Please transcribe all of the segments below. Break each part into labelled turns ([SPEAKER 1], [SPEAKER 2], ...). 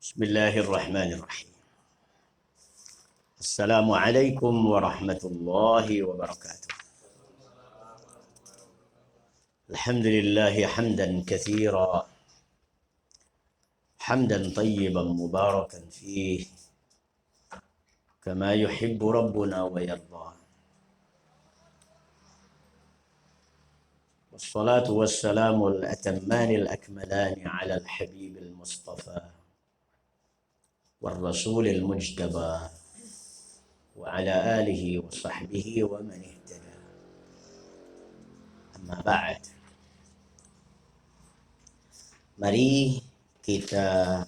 [SPEAKER 1] Bismillahirrahmanirrahim. Assalamualaikum warahmatullahi wabarakatuh. Alhamdulillahi hamdan katsira, hamdan tayyiban mubarakan fih, kama yuhibbu rabbuna wa yarda. Wassalatu wassalamu al-atammani al-akmalani ala al-habib al-mustafa والرسول المجتبى وعلى آله وصحبه ومن اهتدى. Amma ba'd. Mari kita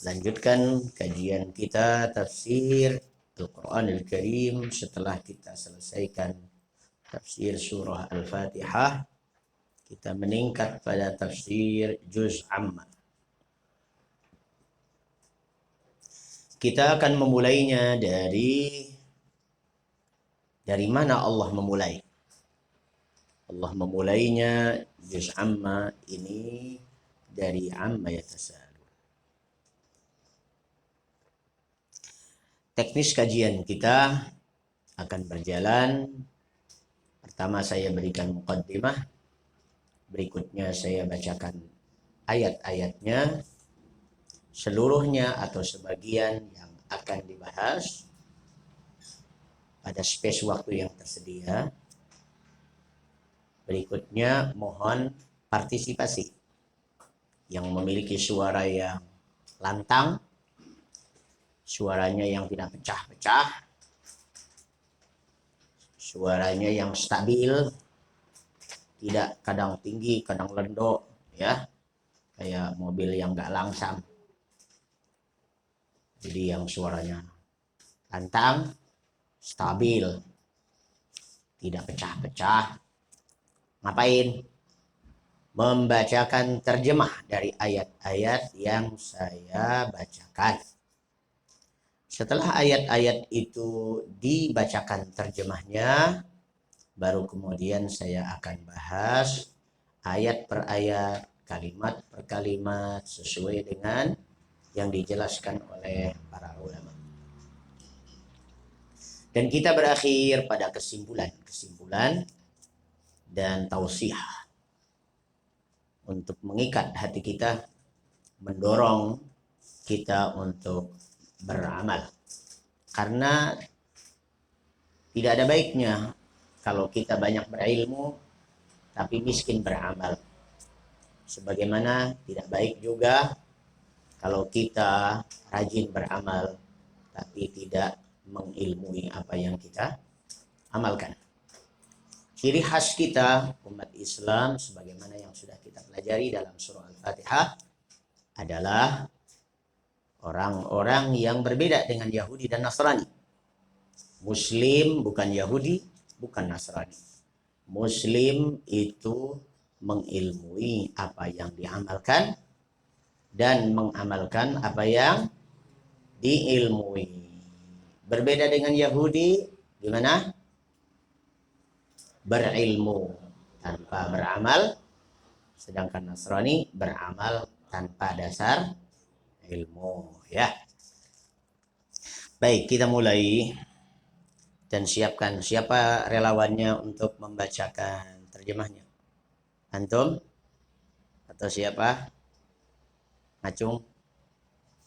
[SPEAKER 1] lanjutkan kajian kita tafsir Al-Quran Al-Karim setelah kita selesaikan tafsir surah Al-Fatihah. Kita meningkat pada tafsir Juz Amma. Kita akan memulainya dari mana Allah memulai. Allah memulainya juz amma ini dari amma yatasaalun. Teknis kajian kita akan berjalan. Pertama saya berikan muqaddimah, berikutnya saya bacakan ayat-ayatnya, seluruhnya atau sebagian yang akan dibahas pada space waktu yang tersedia. Berikutnya mohon partisipasi yang memiliki suara yang lantang, suaranya yang tidak pecah-pecah, suaranya yang stabil, tidak kadang tinggi, kadang lendok, ya, kayak mobil yang nggak langsam. Jadi yang suaranya lantang, stabil, tidak pecah-pecah. Ngapain? Membacakan terjemah dari ayat-ayat yang saya bacakan. Setelah ayat-ayat itu dibacakan terjemahnya, baru kemudian saya akan bahas ayat per ayat, kalimat per kalimat sesuai dengan yang dijelaskan oleh para ulama. Dan kita berakhir pada kesimpulan dan tausiah untuk mengikat hati kita, mendorong kita untuk beramal. Karena tidak ada baiknya kalau kita banyak berilmu tapi miskin beramal. Sebagaimana tidak baik juga kalau kita rajin beramal tapi tidak mengilmui apa yang kita amalkan. Ciri khas kita umat Islam sebagaimana yang sudah kita pelajari dalam surah Al-Fatihah adalah orang-orang yang berbeda dengan Yahudi dan Nasrani. Muslim bukan Yahudi, bukan Nasrani. Muslim itu mengilmui apa yang diamalkan dan mengamalkan apa yang diilmui. Berbeda dengan Yahudi, gimana? Berilmu tanpa beramal, sedangkan Nasrani beramal tanpa dasar ilmu, ya. Baik, kita mulai dan siapkan siapa relawannya untuk membacakan terjemahnya. Antum atau siapa? Acung,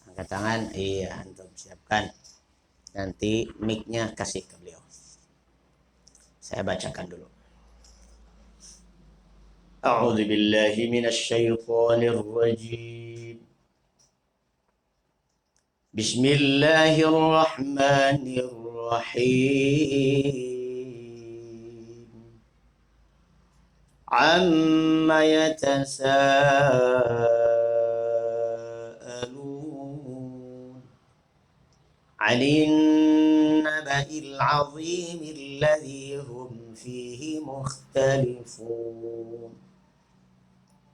[SPEAKER 1] angkat tangan. Iya, antum siapkan. Nanti mic-nya kasih ke beliau. Saya bacakan dulu. A'udzu billahi minasy syaithanir rajim. Bismillahirrahmanirrahim. Amma yatasaalun 'anil naba'il 'azim alladhi hum fihi mukhtalifun.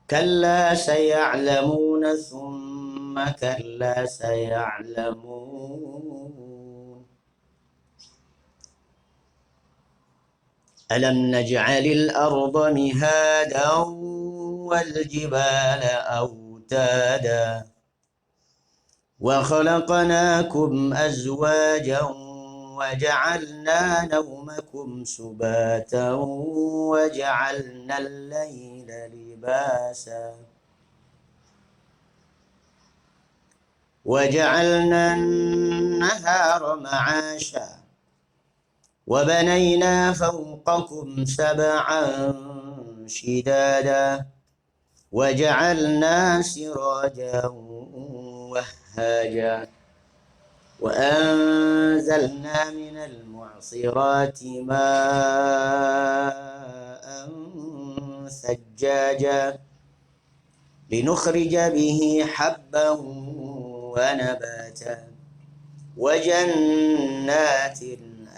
[SPEAKER 1] Kalla saya'lamuna thumma kalla saya'lamun. Alam naj'alil arda mihadan wal jibala awtada وخلقناكم أزواجا وجعلنا نومكم سباتا وجعلنا الليل لباسا وجعلنا النهار معاشا وبنينا فوقكم سبعا شدادا وجعلنا سراجا وهاجا وأنزلنا من المعصرات ماء ثجاجا لنخرج به حبا ونباتا وجنات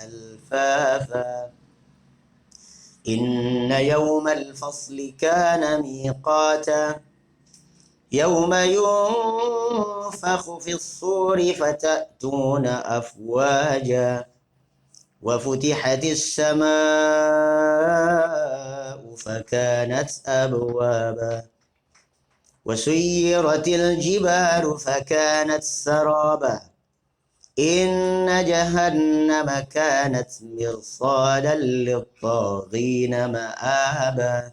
[SPEAKER 1] ألفافا إن يوم الفصل كان ميقاتا يوم ينفخ في الصور فتأتون أفواجا وفتحت السماء فكانت أبوابا وسيرت الجبال فكانت سرابا إن جهنم كانت مرصادا للطاغين مآبا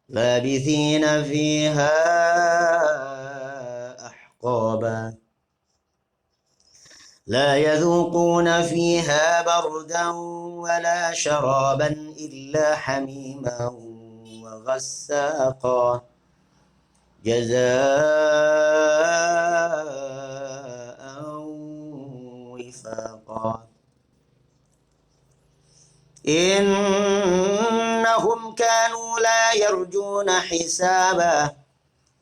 [SPEAKER 1] لابثين فيها أحقابا لا يذوقون فيها بردا ولا شرابا إلا حميما وغساقا جزاء وفاقا إنهم كانوا لا يرجون حسابا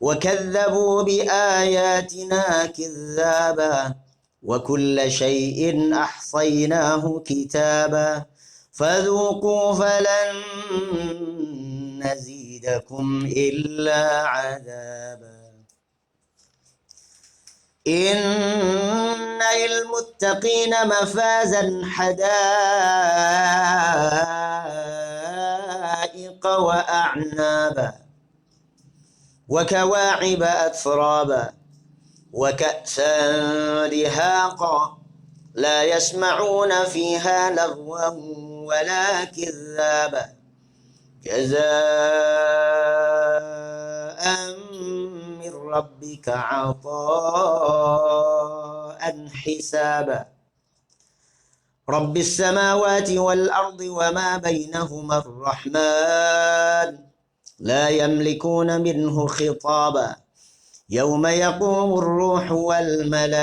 [SPEAKER 1] وكذبوا بآياتنا كذابا وكل شيء أحصيناه كتابا فذوقوا فلن نزيدكم إلا عذابا إن للمتقين مفازا حدائق وأعنابا وكواعب أترابا وكأسا دهاقا لا يسمعون فيها لغوا ولا كذابا جزاء من ربك عطاء حسابا رب السماوات والأرض وما بينهما الرحمن لا يملكون منه خطابا يوم يقوم الروح والملائكة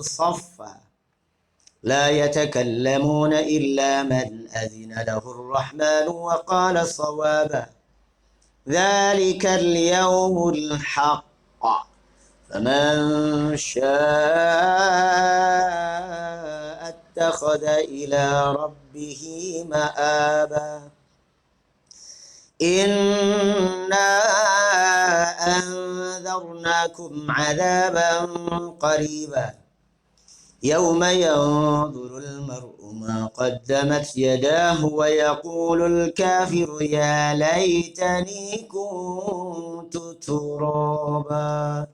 [SPEAKER 1] صفا لا يتكلمون إلا من أذن له الرحمن وقال صوابا ذلك اليوم الحق فمن شاء اتخذ إلى ربه مآبا إنا أنذرناكم عذابا قريبا يوم ينظر المرء ما قدمت يداه ويقول الكافر يا ليتني كنت ترابا.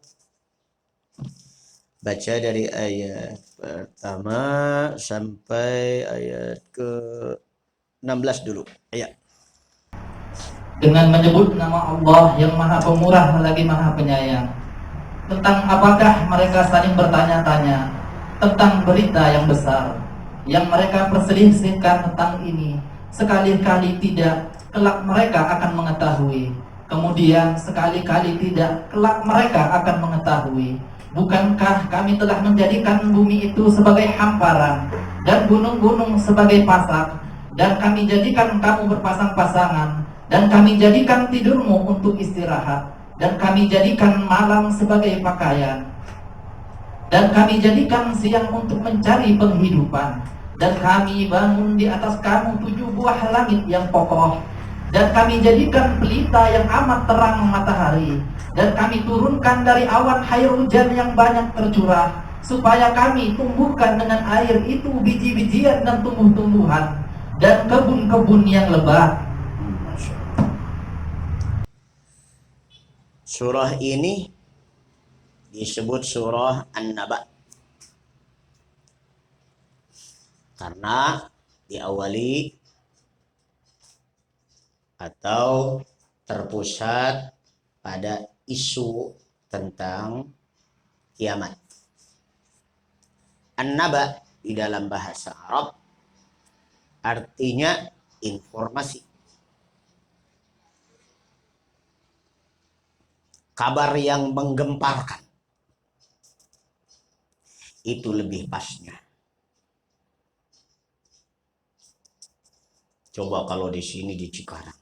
[SPEAKER 1] Baca dari ayat pertama sampai ayat ke-16 dulu. Ayat.
[SPEAKER 2] Dengan menyebut nama Allah yang Maha Pemurah lagi Maha Penyayang. Tentang apakah mereka saling bertanya-tanya tentang berita yang besar yang mereka perselisihkan tentang ini, sekali-kali tidak, kelak mereka akan mengetahui. Kemudian sekali-kali tidak, kelak mereka akan mengetahui. Bukankah kami telah menjadikan bumi itu sebagai hamparan dan gunung-gunung sebagai pasak, dan kami jadikan kamu berpasang-pasangan, dan kami jadikan tidurmu untuk istirahat, dan kami jadikan malam sebagai pakaian, dan kami jadikan siang untuk mencari penghidupan, dan kami bangun di atas kamu 7 buah langit yang kokoh, dan kami jadikan pelita yang amat terang matahari, dan kami turunkan dari awan air hujan yang banyak tercurah, supaya kami tumbuhkan dengan air itu biji-bijian dan tumbuh-tumbuhan dan kebun-kebun yang lebat.
[SPEAKER 1] Surah ini disebut surah An-Naba? Karena diawali atau terpusat pada isu tentang kiamat. An-Naba di dalam bahasa Arab artinya informasi. Kabar yang menggemparkan. Itu lebih pasnya. Coba kalau di sini di Cikarang,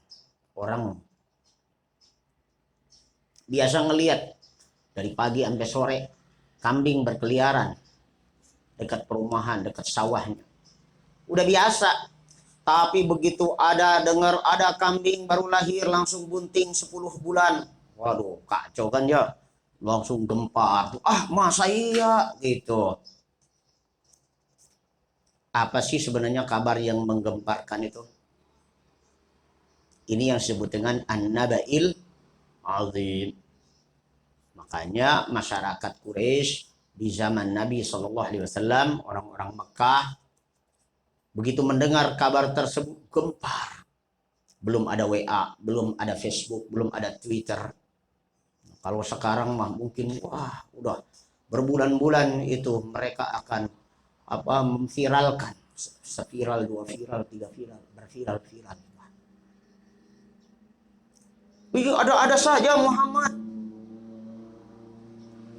[SPEAKER 1] orang biasa ngelihat dari pagi sampai sore kambing berkeliaran dekat perumahan, dekat sawahnya. Udah biasa. Tapi begitu ada dengar ada kambing baru lahir langsung bunting 10 bulan. Waduh, kacau kan ya. Langsung gempar. Ah, masa iya gitu. Apa sih sebenarnya kabar yang menggemparkan itu? Ini yang disebut dengan An-Naba'il Azim. Makanya masyarakat Quraisy di zaman Nabi SAW, orang-orang Mekah, begitu mendengar kabar tersebut gempar. Belum ada WA, belum ada Facebook, belum ada Twitter. Kalau sekarang mah mungkin wah udah berbulan-bulan itu mereka akan memviralkan, seviral, 2 viral, 3 viral, berviral-viral. Ada saja Muhammad.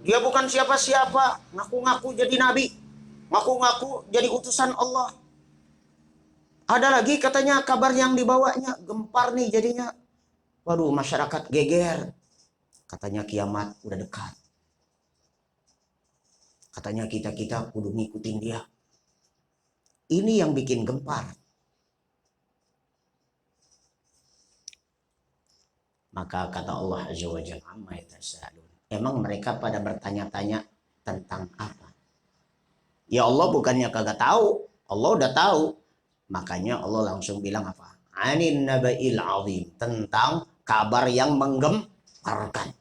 [SPEAKER 1] Dia bukan siapa-siapa, ngaku-ngaku jadi nabi, ngaku-ngaku jadi utusan Allah. Ada lagi katanya kabar yang dibawanya gempar nih jadinya. Waduh, masyarakat geger. Katanya kiamat udah dekat. Katanya kita kudu ngikutin dia. Ini yang bikin gempar. Maka kata Allah Azza wa Jalla, amma yatasaalun. Emang mereka pada bertanya-tanya tentang apa? Ya Allah bukannya kagak tahu. Allah udah tahu. Makanya Allah langsung bilang apa? Anin naba'il azim. Tentang kabar yang menggemparkan.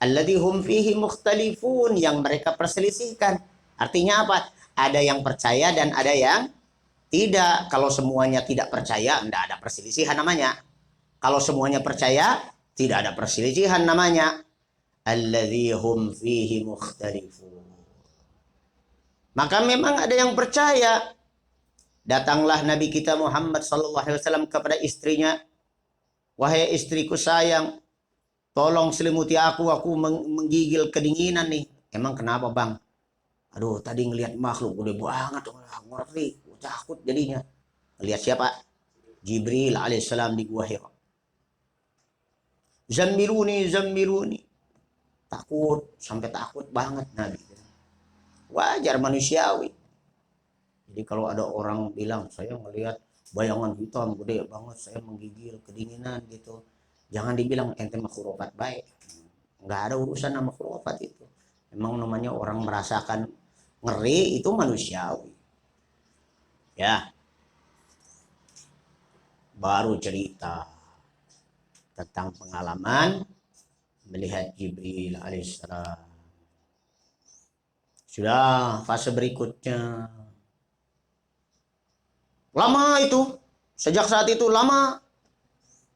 [SPEAKER 1] Alladzi hum fihi mukhtalifun, yang mereka perselisihkan. Artinya apa? Ada yang percaya dan ada yang tidak. Kalau semuanya tidak percaya, tidak ada perselisihan namanya. Kalau semuanya percaya, tidak ada perselisihan namanya. Alladzi hum fihi mukhtalifun. Maka memang ada yang percaya. Datanglah Nabi kita Muhammad SAW kepada istrinya. Wahai istriku sayang, tolong selimuti aku menggigil kedinginan nih. Emang kenapa bang? Aduh, tadi ngelihat makhluk udah banget, ngeri, takut jadinya. Lihat siapa? Jibril alaihissalam di Gua Hira. Zammiluni. Takut, sampai takut banget Nabi. Wajar manusiawi. Jadi kalau ada orang bilang, saya melihat bayangan hitam gede banget, saya menggigil kedinginan gitu. Jangan dibilang ente mah khurafat baik. Nggak ada urusan sama khurafat itu. Memang namanya orang merasakan ngeri itu manusiawi. Ya. Baru cerita tentang pengalaman melihat Jibril alaihissalam. Sudah fase berikutnya. Lama itu. Sejak saat itu lama.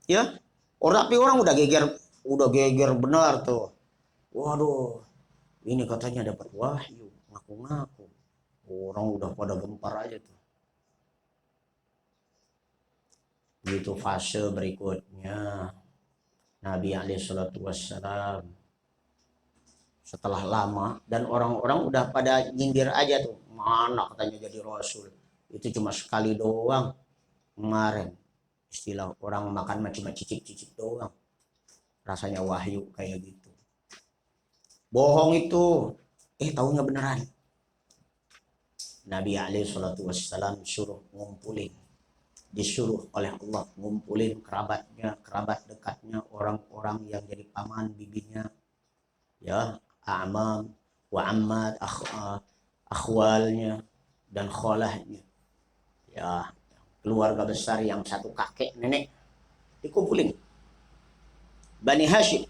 [SPEAKER 1] Ya. Tapi orang udah geger benar tuh. Waduh, ini katanya dapat wahyu, ngaku-ngaku. Orang udah pada gempar aja tuh. Itu fase berikutnya. Nabi SAW setelah lama dan orang-orang udah pada nyindir aja tuh. Mana katanya jadi Rasul. Itu cuma sekali doang kemarin. Istilah orang makan cuma cicip-cicip doang. Rasanya wahyu kayak gitu. Bohong itu. Taunya beneran. Nabi SAW suruh ngumpulin. Disuruh oleh Allah ngumpulin kerabatnya, kerabat dekatnya, orang-orang yang jadi paman bibinya. Ya, amam, wa ammat, akhwalnya, dan kholahnya. Ya, keluarga besar yang satu kakek nenek dikumpulin. Bani Hashim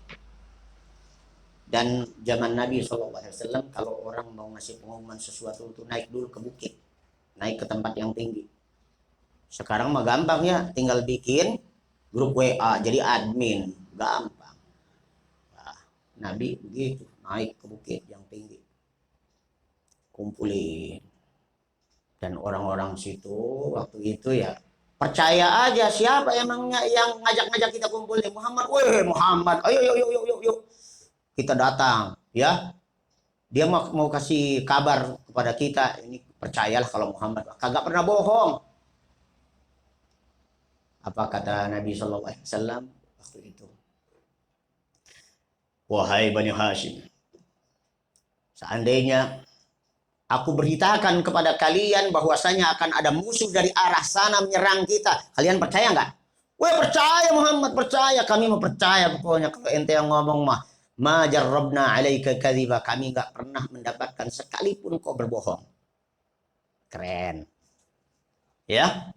[SPEAKER 1] Dan zaman Nabi SAW kalau orang mau ngasih pengumuman sesuatu itu naik dulu ke bukit, naik ke tempat yang tinggi. Sekarang mah gampang ya, tinggal bikin grup WA jadi admin, gampang. Nah, Nabi begitu, naik ke bukit yang tinggi, kumpulin. Dan orang-orang situ waktu itu ya percaya aja, siapa emangnya yang ngajak-ngajak kita kumpul nih? Muhammad, weh Muhammad, ayo yuk yuk yuk yuk, kita datang ya. Dia mau kasih kabar kepada kita, ini percayalah kalau Muhammad kagak pernah bohong. Apa kata Nabi SAW waktu itu? Wahai Bani Hashim, seandainya aku beritakan kepada kalian bahwasanya akan ada musuh dari arah sana menyerang kita, kalian percaya nggak? Weh percaya Muhammad, percaya, kami mau percaya pokoknya. Kalau ente yang ngomong mah, ma jarrabna alaika kadhiba, kami nggak pernah mendapatkan sekalipun kau berbohong. Keren. Ya.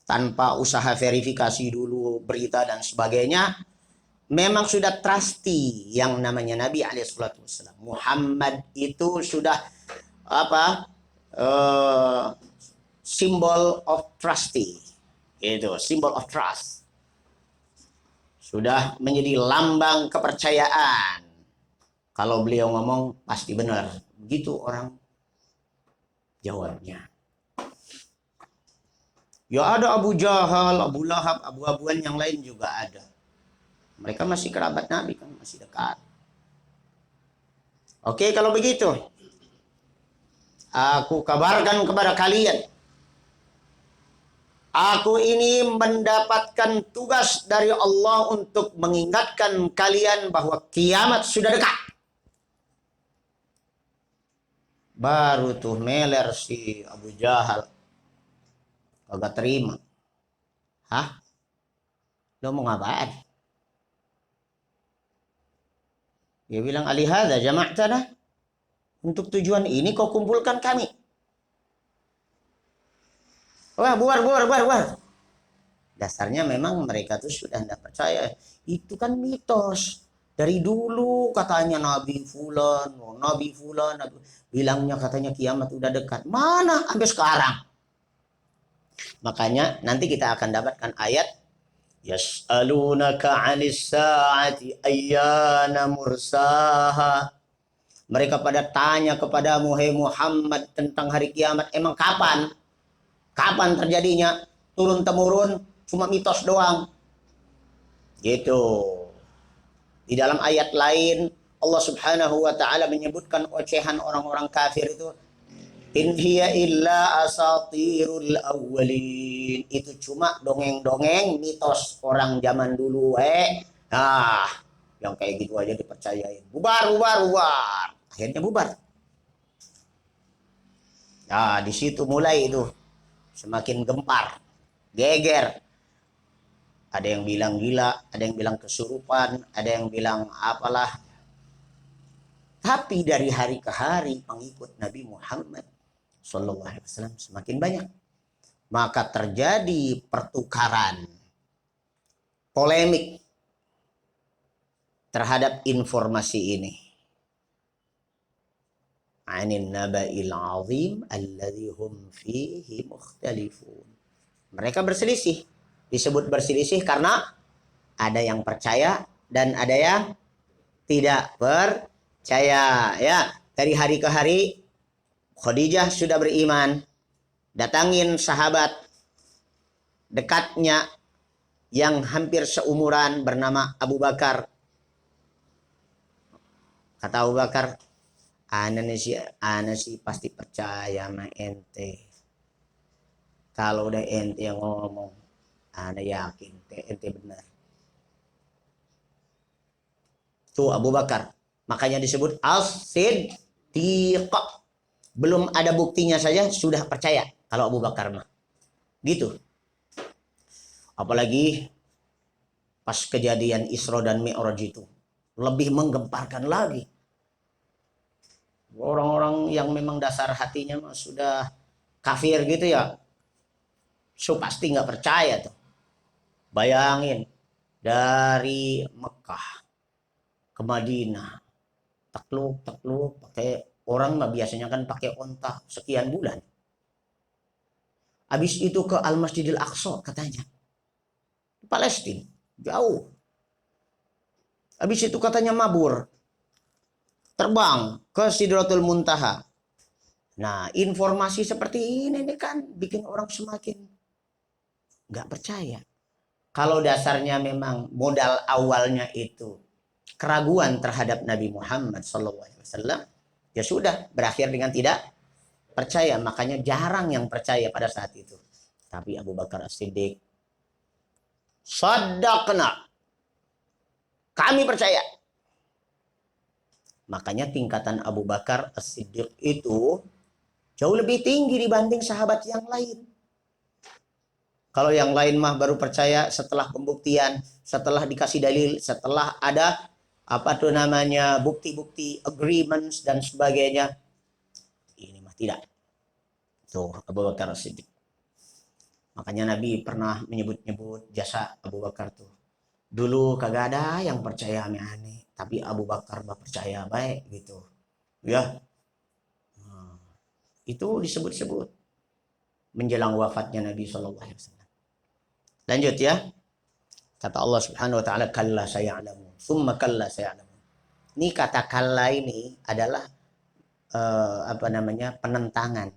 [SPEAKER 1] Tanpa usaha verifikasi dulu berita dan sebagainya, memang sudah trusty yang namanya Nabi alaihissalam. Muhammad itu sudah apa? Symbol of trusty. Itu, symbol of trust. Sudah menjadi lambang kepercayaan. Kalau beliau ngomong pasti benar. Begitu orang jawabnya. Ya ada Abu Jahal, Abu Lahab, Abu-Abuan yang lain juga ada. Mereka masih kerabat Nabi kan, masih dekat. Oke, kalau begitu, aku kabarkan kepada kalian, aku ini mendapatkan tugas dari Allah untuk mengingatkan kalian bahwa kiamat sudah dekat. Baru tuh meler si Abu Jahal. Kagak terima. Hah? Lo mau ngapain? Dia bilang, alihada jama'tana. Untuk tujuan ini kau kumpulkan kami. Wah, buar. Dasarnya memang mereka tuh sudah tidak percaya. Itu kan mitos. Dari dulu katanya Nabi Fulan. Bilangnya katanya kiamat udah dekat. Mana sampai sekarang? Makanya nanti kita akan dapatkan ayat yas'alunaka 'anis sa'ati ayyana mursaha. Mereka pada tanya kepadamu, hai Muhammad, tentang hari kiamat. Emang kapan? Kapan terjadinya? Turun temurun, cuma mitos doang. Gitu. Di dalam ayat lain Allah Subhanahu wa taala menyebutkan ocehan orang-orang kafir itu, in hiya illa asatirul awwalin. Itu cuma dongeng-dongeng mitos orang zaman dulu. Nah, yang kayak gitu aja dipercayain. Bubar. Akhirnya bubar. Nah, di situ mulai itu semakin gempar, geger. Ada yang bilang gila, ada yang bilang kesurupan, ada yang bilang apalah. Tapi dari hari ke hari pengikut Nabi Muhammad Sallallahu Alaihi Wasallam semakin banyak. Maka terjadi pertukaran, polemik terhadap informasi ini. Anin naba'il azim alladhi hum fihi mukhtalifun. Mereka berselisih. Disebut berselisih karena ada yang percaya dan ada yang tidak percaya. Ya, dari hari ke hari Khadijah sudah beriman, datangin sahabat dekatnya yang hampir seumuran bernama Abu Bakar. Kata Abu Bakar, ana sih pasti percaya sama ente. Kalau udah ente yang ngomong, ana yakin ente benar. Tuh Abu Bakar, makanya disebut as-siddiq. Belum ada buktinya saja sudah percaya kalau Abu Bakar mah. Gitu. Apalagi pas kejadian Isra dan Mi'raj itu lebih menggemparkan lagi. Orang-orang yang memang dasar hatinya mah sudah kafir gitu ya, so pasti nggak percaya tuh. Bayangin dari Mekah ke Madinah takluk takluk pakai orang mah biasanya kan pakai onta sekian bulan. Habis itu ke Al-Masjidil Aqsa katanya. Palestina, jauh. Habis itu katanya mabur. Terbang ke Sidratul Muntaha. Nah, informasi seperti ini nih kan bikin orang semakin nggak percaya. Kalau dasarnya memang modal awalnya itu keraguan terhadap Nabi Muhammad SAW, ya sudah berakhir dengan tidak percaya. Makanya jarang yang percaya pada saat itu. Tapi Abu Bakar As-Siddiq, sadaqna, kami percaya. Makanya tingkatan Abu Bakar As-Siddiq itu jauh lebih tinggi dibanding sahabat yang lain. Kalau yang lain mah baru percaya setelah pembuktian, setelah dikasih dalil, setelah ada apa tuh namanya bukti-bukti, agreements dan sebagainya. Ini mah tidak. Tuh Abu Bakar As-Siddiq. Makanya Nabi pernah menyebut-nyebut jasa Abu Bakar tuh. Dulu kagak ada yang percaya aneh-aneh, tapi Abu Bakar mah percaya baik gitu. Ya. Itu disebut-sebut menjelang wafatnya Nabi Shallallahu Alaihi Wasallam. Lanjut ya, kata Allah Subhanahu Wa Taala, kalla sayalamun, summa kalla sayalamun. Ini kata kalla ini adalah apa namanya penentangan.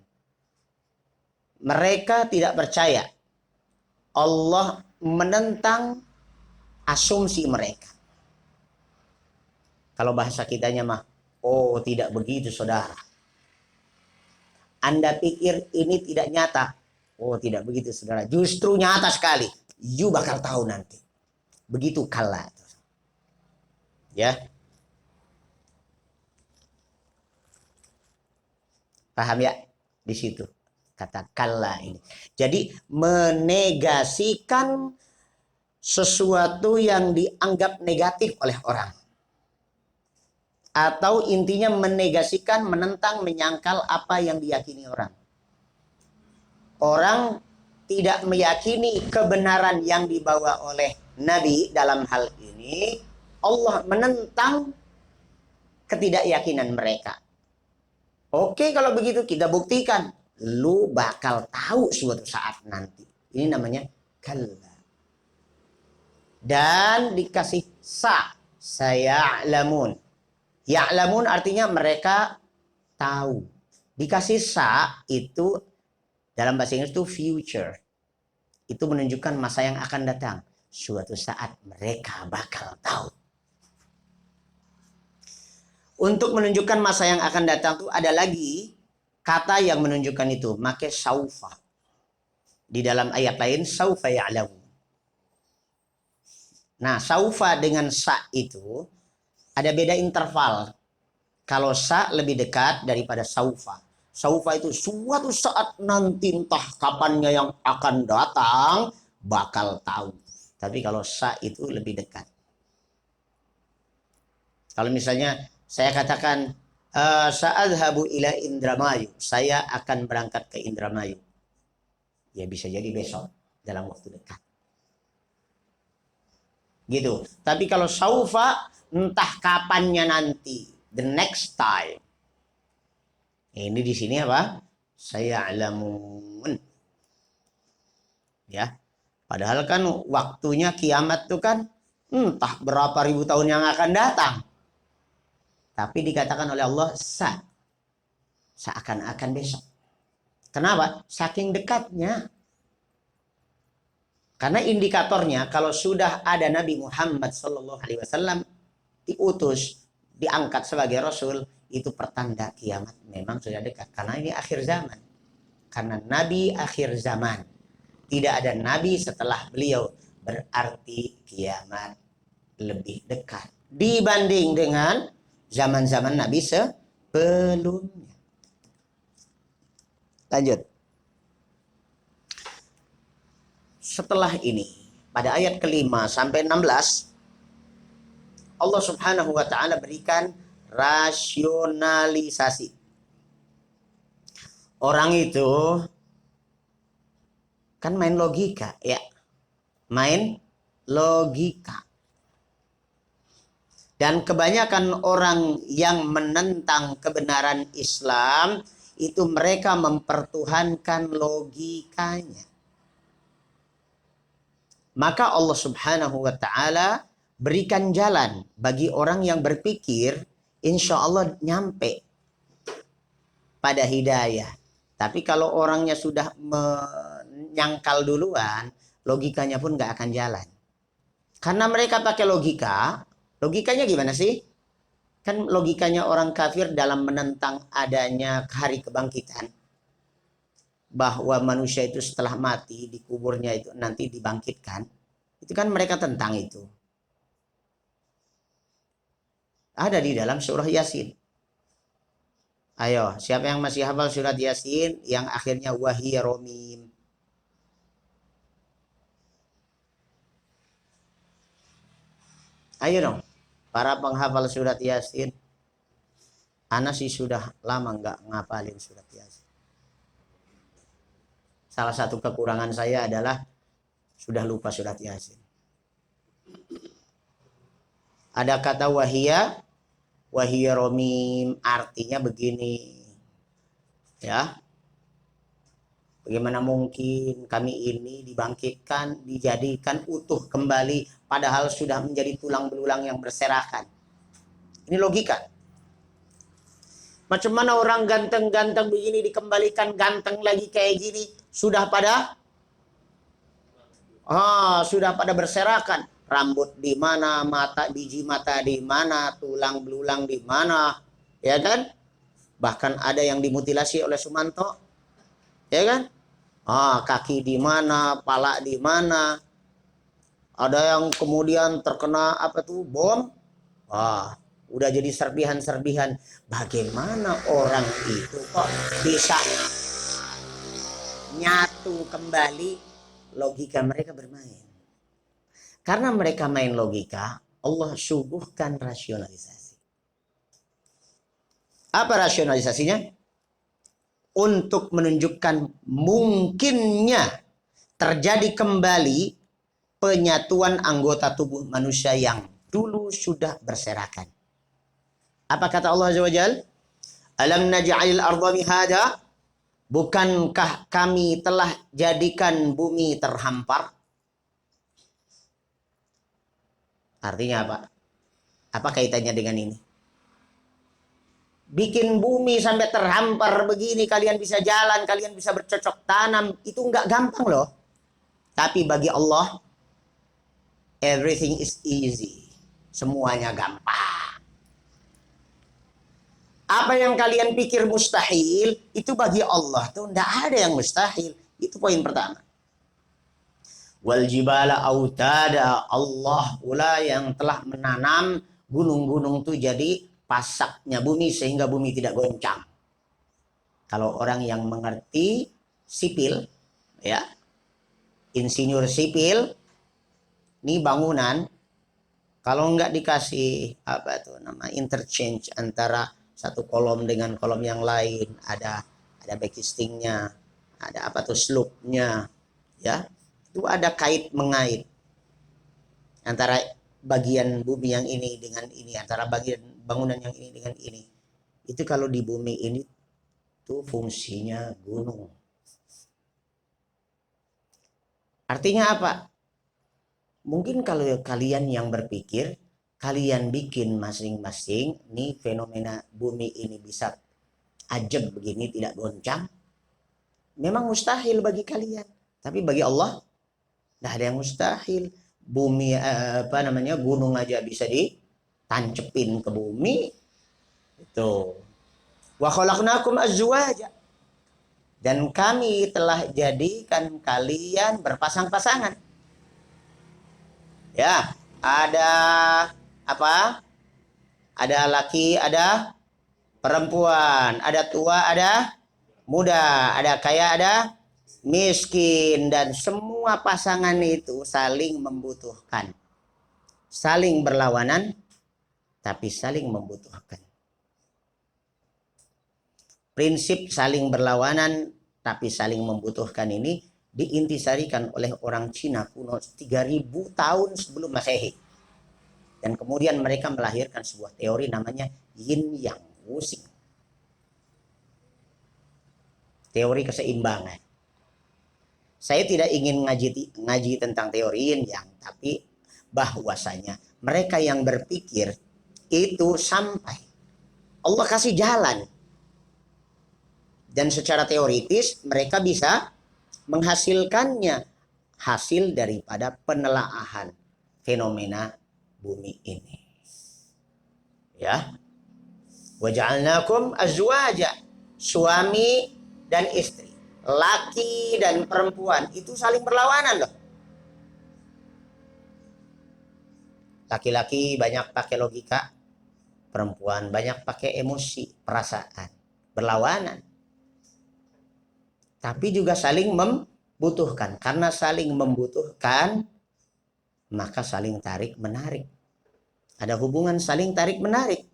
[SPEAKER 1] Mereka tidak percaya. Allah menentang asumsi mereka. Kalau bahasa kitanya mah, oh tidak begitu saudara. Anda pikir ini tidak nyata. Oh tidak begitu saudara. Justru nyata sekali. You bakal tahu nanti. Begitu kala. Ya. Paham ya? Di situ. Kata kala ini. Jadi menegasikan sesuatu yang dianggap negatif oleh orang. Atau intinya menegasikan, menentang, menyangkal apa yang diyakini orang. Orang tidak meyakini kebenaran yang dibawa oleh Nabi dalam hal ini. Allah menentang ketidakyakinan mereka. Oke, kalau begitu kita buktikan. Lu bakal tahu suatu saat nanti. Ini namanya kalla. Dan dikasih saya'lamun. Ya'lamun artinya mereka tahu. Dikasih itu dalam bahasa Inggris itu future. Itu menunjukkan masa yang akan datang. Suatu saat mereka bakal tahu. Untuk menunjukkan masa yang akan datang itu ada lagi kata yang menunjukkan itu. Maka saufa. Di dalam ayat lain saufa ya'lamun. Nah, saufa dengan itu ada beda interval. Kalau lebih dekat daripada saufa. Saufa itu suatu saat nanti entah kapannya yang akan datang bakal tahu. Tapi kalau itu lebih dekat. Kalau misalnya saya katakan sa'adhabu ila Indramayu, saya akan berangkat ke Indramayu. Ya bisa jadi besok dalam waktu dekat. Gitu. Tapi kalau saufa entah kapannya nanti, the next time. Ini di sini apa? Saya'lamun. Ya. Padahal kan waktunya kiamat itu kan entah berapa ribu tahun yang akan datang. Tapi dikatakan oleh Allah seakan-akan besok. Kenapa? Saking dekatnya. Karena indikatornya kalau sudah ada Nabi Muhammad SAW diutus, diangkat sebagai Rasul, itu pertanda kiamat memang sudah dekat. Karena ini akhir zaman. Karena Nabi akhir zaman. Tidak ada Nabi setelah beliau. Berarti kiamat lebih dekat. Dibanding dengan zaman-zaman Nabi sebelumnya. Lanjut. Setelah ini, pada ayat ke-5 sampai 16, Allah Subhanahu wa Ta'ala berikan rasionalisasi. Orang itu kan main logika, ya. Main logika. Dan kebanyakan orang yang menentang kebenaran Islam itu mereka mempertuhankan logikanya. Maka Allah Subhanahu wa taala berikan jalan bagi orang yang berpikir, insya Allah nyampe pada hidayah. Tapi kalau orangnya sudah menyangkal duluan, logikanya pun nggak akan jalan. Karena mereka pakai logika, logikanya gimana sih? Kan logikanya orang kafir dalam menentang adanya hari kebangkitan. Bahwa manusia itu setelah mati di kuburnya itu nanti dibangkitkan. Itu kan mereka tentang itu. Ada di dalam surah Yasin. Ayo, siapa yang masih hafal surat Yasin yang akhirnya wahiya romim? Ayo dong, para penghafal surat Yasin. Ana sih sudah lama nggak ngapalin surat Yasin. Salah satu kekurangan saya adalah sudah lupa surat Yasin. Ada kata wahiya romim, artinya begini. Ya. Bagaimana mungkin kami ini dibangkitkan, dijadikan utuh kembali, padahal sudah menjadi tulang belulang yang berserakan. Ini logika. Macam mana orang ganteng-ganteng begini dikembalikan ganteng lagi kayak gini, sudah pada berserakan. Rambut di mana, biji mata di mana, tulang belulang di mana, ya kan? Bahkan ada yang dimutilasi oleh Sumanto, ya kan? Kaki di mana, pala di mana. Ada yang kemudian terkena bom. Udah jadi serpihan-serpihan. Bagaimana orang itu kok bisa nyatu kembali? Logika mereka bermain. Karena mereka main logika, Allah suguhkan rasionalisasi. Apa rasionalisasinya? Untuk menunjukkan mungkinnya terjadi kembali penyatuan anggota tubuh manusia yang dulu sudah berserakan. Apa kata Allah Azza wa Jalla? Alam naj'alil arda mihada? Bukankah kami telah jadikan bumi terhampar? Artinya apa? Apa kaitannya dengan ini? Bikin bumi sampai terhampar begini, kalian bisa jalan, kalian bisa bercocok tanam, itu nggak gampang loh. Tapi bagi Allah, everything is easy. Semuanya gampang. Apa yang kalian pikir mustahil, itu bagi Allah tuh nggak ada yang mustahil. Itu poin pertama. Wal jibala autada, Allah pula yang telah menanam gunung-gunung itu jadi pasaknya bumi sehingga bumi tidak goncang. Kalau orang yang mengerti sipil, ya, insinyur sipil, ini bangunan, kalau nggak dikasih interchange antara satu kolom dengan kolom yang lain, ada backistingnya, ada slope-nya, ya. Itu ada kait mengait antara bagian bumi yang ini dengan ini, antara bagian bangunan yang ini dengan ini. Itu kalau di bumi ini tuh fungsinya gunung. Artinya apa? Mungkin kalau kalian yang berpikir, kalian bikin masing-masing, nih fenomena bumi ini bisa ajab begini, tidak goncang. Memang mustahil bagi kalian. Tapi bagi Allah, nggak ada yang mustahil. Bumi gunung aja bisa ditancepin ke bumi. Itu. Wa khalaqnakum azwaja. Dan kami telah jadikan kalian berpasang-pasangan. Ya, ada apa? Ada laki, ada perempuan, ada tua, ada muda, ada kaya, ada miskin, dan semua pasangan itu saling membutuhkan, saling berlawanan, tapi saling membutuhkan. Prinsip saling berlawanan tapi saling membutuhkan ini diintisarikan oleh orang Cina kuno 3000 tahun sebelum Masehi. Dan kemudian mereka melahirkan sebuah teori namanya yin yang wusing. Teori keseimbangan. Saya tidak ingin ngaji tentang teori yin yang, tapi bahwasanya mereka yang berpikir itu sampai Allah kasih jalan. Dan secara teoritis mereka bisa menghasilkannya hasil daripada penelaahan fenomena bumi ini. Ya. Waja'alnakum azwaja, suami dan istri, laki dan perempuan itu saling berlawanan loh. Laki-laki banyak pakai logika, perempuan banyak pakai emosi, perasaan, berlawanan. Tapi juga saling membutuhkan. Karena saling membutuhkan, maka saling tarik menarik. Ada hubungan saling tarik menarik.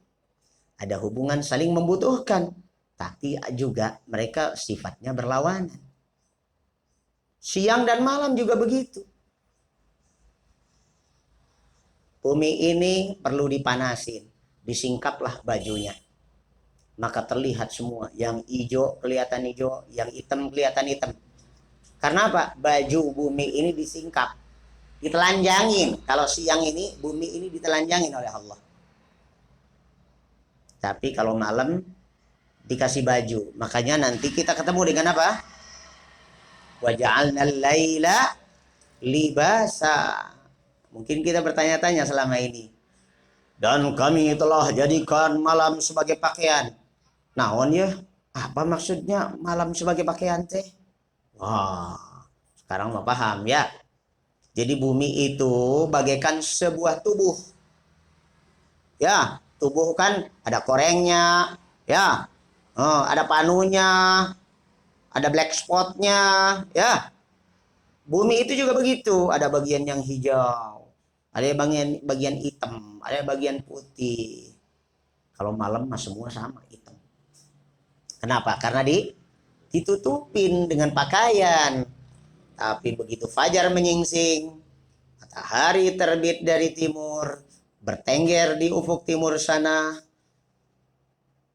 [SPEAKER 1] Ada hubungan saling membutuhkan. Tapi juga mereka sifatnya berlawanan. Siang dan malam juga begitu. Bumi ini perlu dipanasin. Disingkaplah bajunya. Maka terlihat semua. Yang hijau kelihatan hijau, yang hitam kelihatan hitam. Karena apa? Baju bumi ini disingkap. Ditelanjangin. Kalau siang ini, bumi ini ditelanjangin oleh Allah. Tapi kalau malam dikasih baju. Makanya nanti kita ketemu dengan apa? Waja'alnal laila libasa. Mungkin kita bertanya-tanya selama ini. Dan kami telah jadikan malam sebagai pakaian. Naon ya? Apa maksudnya malam sebagai pakaian teh? Wah, sekarang mau paham ya. Jadi bumi itu bagaikan sebuah tubuh. Ya, tubuh kan ada korengnya, ya. Ada panunya, ada black spotnya, ya. Bumi itu juga begitu, ada bagian yang hijau, ada bagian hitam, ada bagian putih. Kalau malam mah semua sama hitam. Kenapa? Karena ditutupin dengan pakaian. Tapi begitu fajar menyingsing, matahari terbit dari timur, bertengger di ufuk timur sana,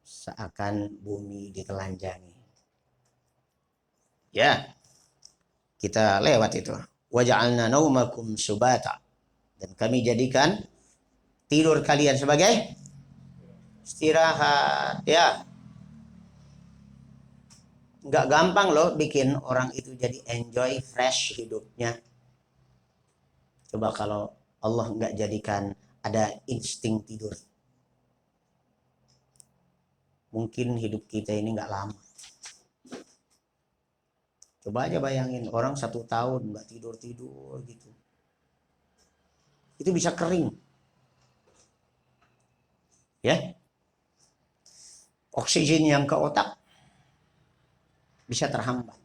[SPEAKER 1] seakan bumi ditelanjangi. Ya, kita lewat itu. Waja'alna naumakum subata. Dan kami jadikan tidur kalian sebagai istirahat. Ya. Nggak gampang loh bikin orang itu jadi enjoy fresh hidupnya. Coba kalau Allah nggak jadikan ada insting tidur. Mungkin hidup kita ini nggak lama. Coba aja bayangin orang 1 tahun nggak tidur-tidur gitu. Itu bisa kering. Ya. Oksigen yang ke otak bisa terhambat.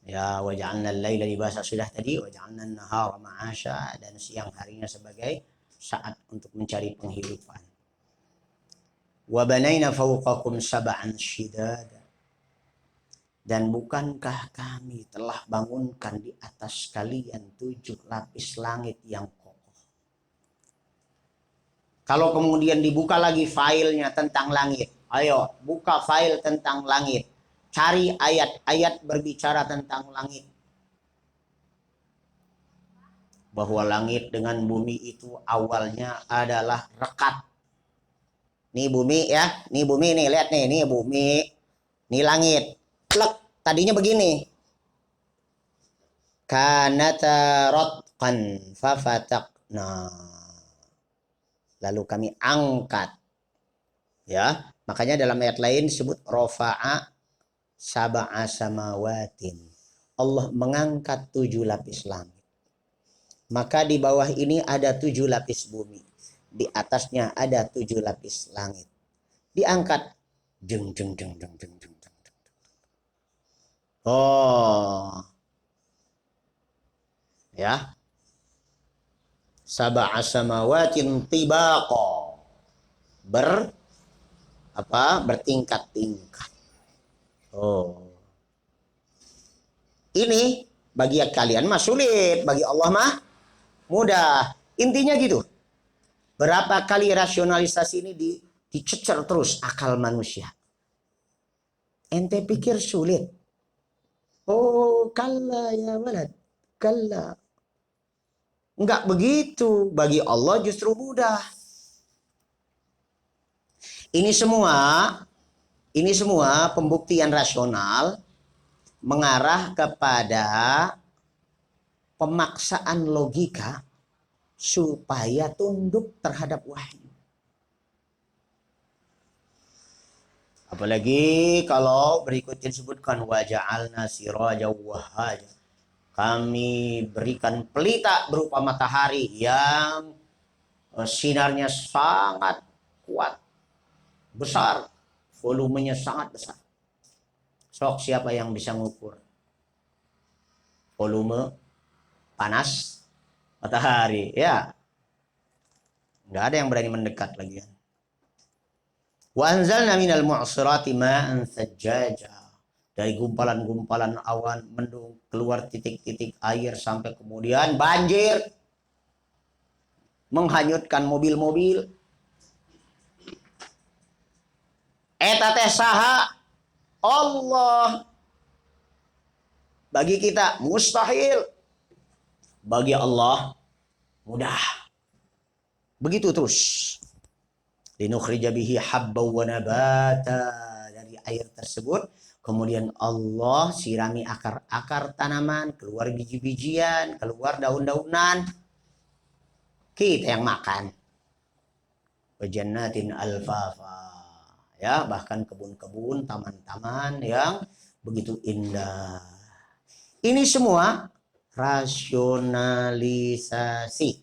[SPEAKER 1] Ya, waja'alna al-laila libasa sudah tadi, waja'alna an-nahara ma'asha, dan siang harinya sebagai saat untuk mencari penghidupan. Wa banaina fawqakum sab'an shidada. Dan bukankah kami telah bangunkan di atas kalian 7 lapis langit yang kokoh. Kalau kemudian dibuka lagi filenya tentang langit, ayo buka file tentang langit. Cari ayat-ayat berbicara tentang langit. Bahwa langit dengan bumi itu awalnya adalah rekat. Nih bumi ya, nih bumi nih, lihat nih bumi, nih langit. Plek, tadinya begini. Kanata ratqan fafataqna. Lalu kami angkat. Ya, makanya dalam ayat lain disebut rofa'a sab'a samawatin. Allah mengangkat 7 lapis langit. Maka di bawah ini ada 7 lapis bumi. Di atasnya ada 7 lapis langit. Diangkat. Jeng, jeng, jeng, jeng, jeng, jeng, jeng. Oh. Ya. Sab'a samawatin tibaqa. Bertingkat-tingkat. Oh. Ini Bagi kalian mah sulit, bagi Allah mah mudah. Intinya gitu. Berapa kali rasionalisasi ini dicecer terus akal manusia. Ente pikir sulit. Oh, kalla ya walad. Kalla. Enggak begitu. Bagi Allah justru mudah. Ini semua pembuktian rasional mengarah kepada pemaksaan logika supaya tunduk terhadap wahyu. Apalagi kalau berikutnya disebutkan waja'alna sirajan wahhaja. Kami berikan pelita berupa matahari yang sinarnya sangat kuat, besar, volumenya sangat besar. Sok siapa yang bisa mengukur volume panas matahari? Ya, nggak ada yang berani mendekat lagi. Wa anzalna minal mu'sirati ma'an sajjaja. Dari gumpalan-gumpalan awan mendung keluar titik-titik air sampai kemudian banjir menghanyutkan mobil-mobil. Eta teh saha? Allah. Bagi kita mustahil. Bagi Allah mudah. Begitu terus. Linukhrija bihi habba wa nabata. Dari air tersebut kemudian Allah sirami akar-akar tanaman, keluar biji-bijian, keluar daun-daunan. Kita yang makan. Wa jannatin alfafa. Ya, bahkan kebun-kebun, taman-taman yang begitu indah. Ini semua rasionalisasi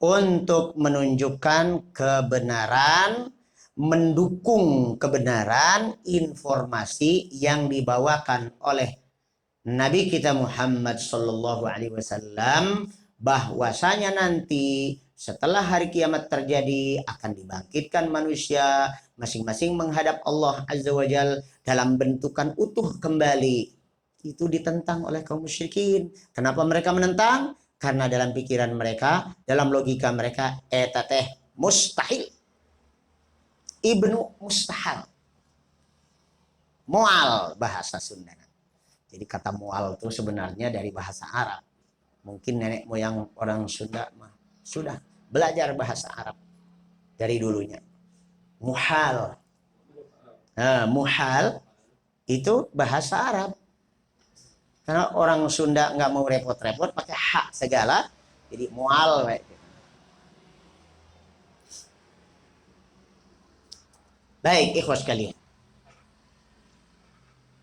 [SPEAKER 1] untuk menunjukkan kebenaran, mendukung kebenaran informasi yang dibawakan oleh Nabi kita Muhammad sallallahu alaihi wasallam bahwasanya nanti setelah hari kiamat terjadi akan dibangkitkan manusia masing-masing menghadap Allah Azza wa Jal dalam bentukan utuh kembali. Itu ditentang oleh kaum musyrikin. Kenapa mereka menentang? Karena dalam pikiran mereka, dalam logika mereka, eta teh mustahil. Ibnu mustahil. Mual bahasa Sunda. Jadi kata mual itu sebenarnya dari bahasa Arab. Mungkin nenek moyang orang Sunda mah sudah belajar bahasa Arab dari dulunya. Muhal. Nah, muhal itu bahasa Arab. Karena orang Sunda nggak mau repot-repot pakai hak segala, jadi mual. Baik, ikhwas sekalian.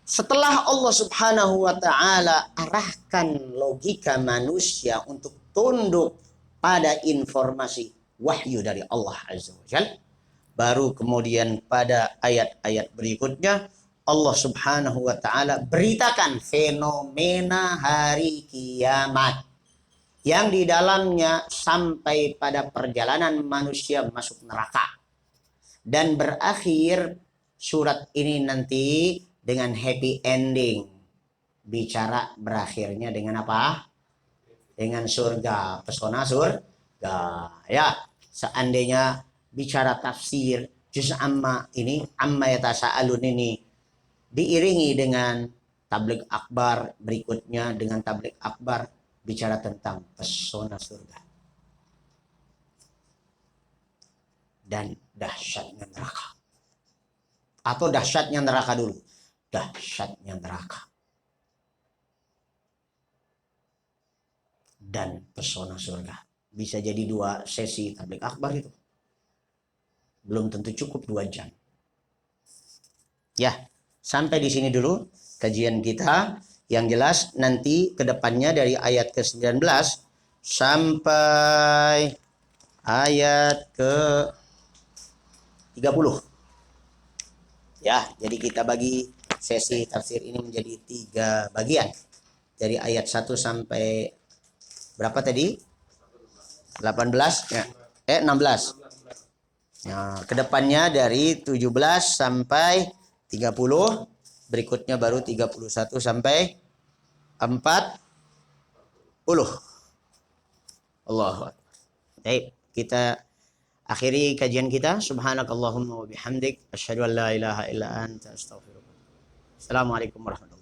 [SPEAKER 1] Setelah Allah Subhanahu wa Ta'ala arahkan logika manusia untuk tunduk pada informasi wahyu dari Allah Azza wa Jalla, baru kemudian pada ayat-ayat berikutnya Allah Subhanahu wa Ta'ala beritakan fenomena hari kiamat yang di dalamnya sampai pada perjalanan manusia masuk neraka. Dan berakhir surat ini nanti dengan happy ending. Bicara berakhirnya dengan apa? Dengan surga, pesona surga. Ya, seandainya bicara tafsir juz amma ini, amma yatasaalun ini diiringi dengan tabligh akbar berikutnya, dengan tabligh akbar bicara tentang pesona surga dan dahsyatnya neraka. Atau dahsyatnya neraka dulu. Dahsyatnya neraka dan pesona surga. Bisa jadi 2 sesi tabligh akbar itu. Belum tentu cukup 2 jam. Ya, sampai di sini dulu kajian kita. Yang jelas nanti kedepannya dari ayat ke-19 sampai ayat ke-30. Ya, jadi kita bagi sesi tafsir ini menjadi 3 bagian. Dari ayat 1 sampai berapa tadi? 18 ya. 16. Nah, kedepannya dari 17 sampai 30, berikutnya baru 31 sampai 40 Allahu Akbar. Baik, kita akhiri kajian kita. Subhanakallahumma wa bihamdik asyhadu an la ilaha illa anta astaghfiruka. Assalamualaikum warahmatullahi wabarakatuh.